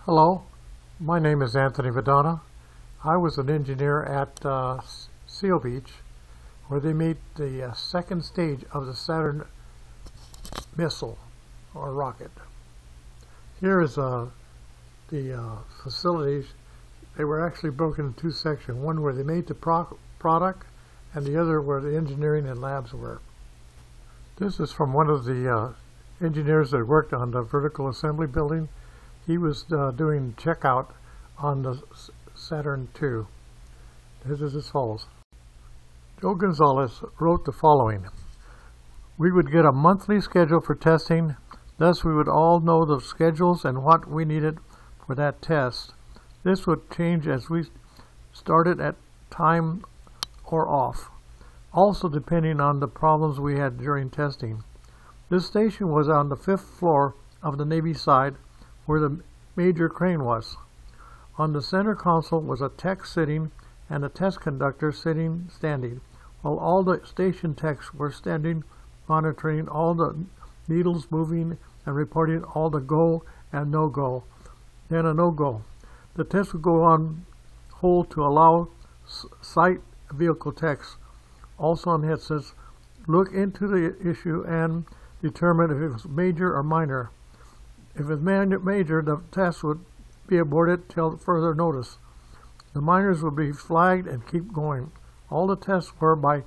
Hello, my name is Anthony Vidana. I was an engineer at Seal Beach, where they made the second stage of the Saturn missile or rocket. Here is the facilities. They were actually broken in two sections, one where they made the product and the other where the engineering and labs were. This is from one of the engineers that worked on the vertical assembly building. He was doing checkout on the Saturn II. This is as follows. Joe Gonzales wrote the following. We would get a monthly schedule for testing, thus we would all know the schedules and what we needed for that test. This would change as we started at time or off, also depending on the problems we had during testing. This station was on the 5th floor of the Navy side, where the major crane was. On the center console was a tech sitting and a test conductor standing, while all the station techs were standing, monitoring all the needles moving and reporting all the go and no-go, then a no-go. The test would go on hold to allow site vehicle techs, also on headsets, look into the issue and determine if it was major or minor. If it was major, the test would be aborted till further notice. The minors would be flagged and keep going. All the tests were by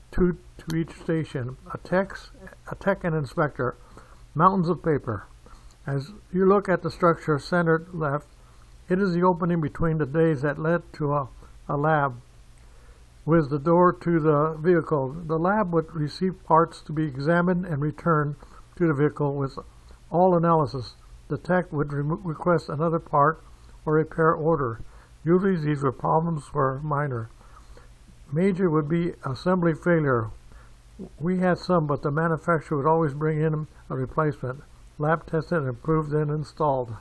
two to each station, a tech and inspector, mountains of paper. As you look at the structure centered left, it is the opening between the days that led to a lab with the door to the vehicle. The lab would receive parts to be examined and returned to the vehicle with all analysis. The tech would request another part or repair order. Usually these problems were minor. Major would be assembly failure. We had some, but the manufacturer would always bring in a replacement. Lab tested, improved, then installed.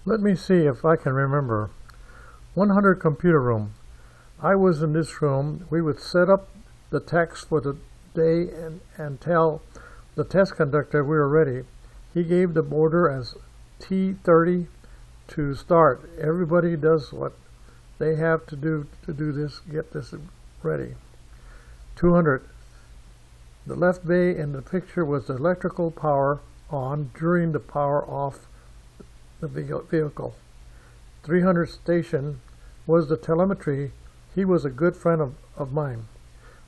Let me see if I can remember. 100 computer room. I was in this room. We would set up the techs for the day and tell the test conductor we were ready. He gave the order as T30 to start. Everybody does what they have to do this, get this ready. 200. The left bay in the picture was the electrical power on during the power off the vehicle. 300 station was the telemetry. He was a good friend of mine.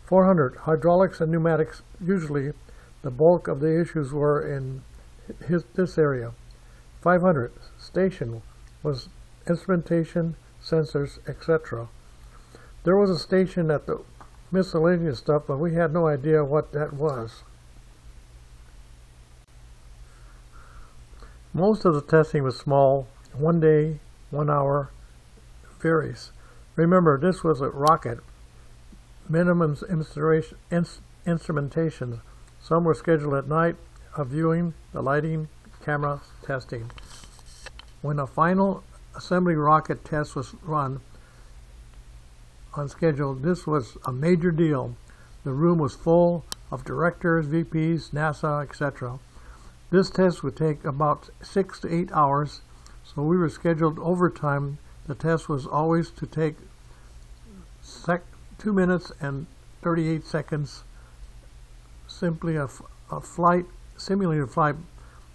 400. Hydraulics and pneumatics. Usually the bulk of the issues were in this area. 500 station was instrumentation, sensors, etc. There was a station at the miscellaneous stuff, but we had no idea what that was. Most of the testing was small, 1 day, 1 hour, varies. Remember, this was a rocket. Minimum instrumentation. Some were scheduled at night, of viewing, the lighting, camera testing. When a final assembly rocket test was run on schedule, this was a major deal. The room was full of directors, VPs, NASA, etc. This test would take about 6 to 8 hours, so we were scheduled overtime. The test was always to take 2 minutes and 38 seconds. Simply a flight, simulated flight,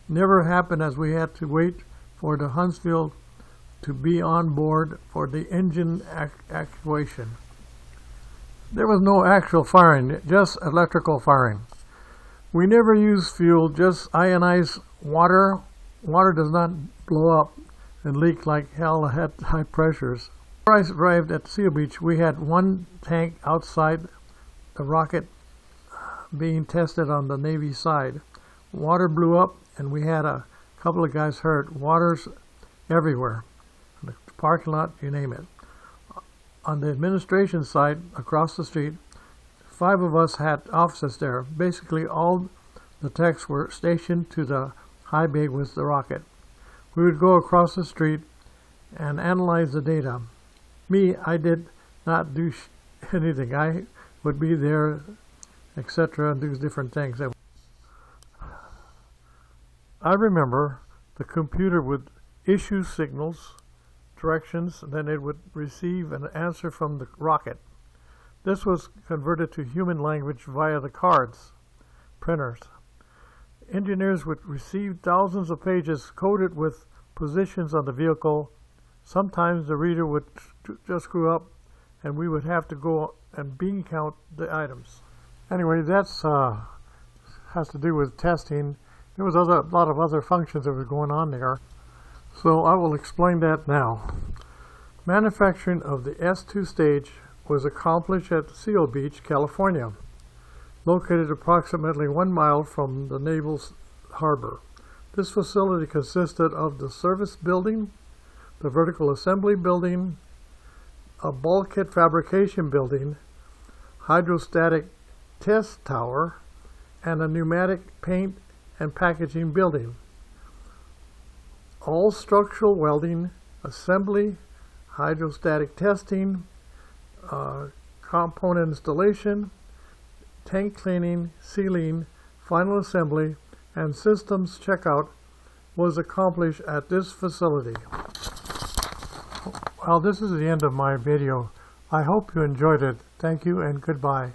never happened as we had to wait for the Huntsville to be on board for the engine actuation. There was no actual firing, just electrical firing. We never used fuel, just ionized water. Water does not blow up and leak like hell at high pressures. Before I arrived at Seal Beach, we had one tank outside the rocket being tested on the Navy side. Water blew up and we had a couple of guys hurt. Water's everywhere. In the parking lot, you name it. On the administration side, across the street, 5 of us had offices there. Basically all the techs were stationed to the high bay with the rocket. We would go across the street and analyze the data. Me, I did not do anything. I would be there, etc., and do different things. I remember The computer would issue signals, directions, and then it would receive an answer from the rocket. This was converted to human language via the cards, printers. Engineers would receive thousands of pages coded with positions on the vehicle. Sometimes the reader would just screw up and we would have to go and bean count the items. Anyway, that's has to do with testing. There was a lot of other functions that were going on there. So I will explain that now. Manufacturing of the S-II stage was accomplished at Seal Beach, California, located approximately 1 mile from the Naval Harbor. This facility consisted of the service building, the vertical assembly building, a bulkhead fabrication building, hydrostatic test tower, and a pneumatic paint and packaging building. All structural welding, assembly, hydrostatic testing, component installation, tank cleaning, sealing, final assembly, and systems checkout was accomplished at this facility. Well, this is the end of my video. I hope you enjoyed it. Thank you and goodbye.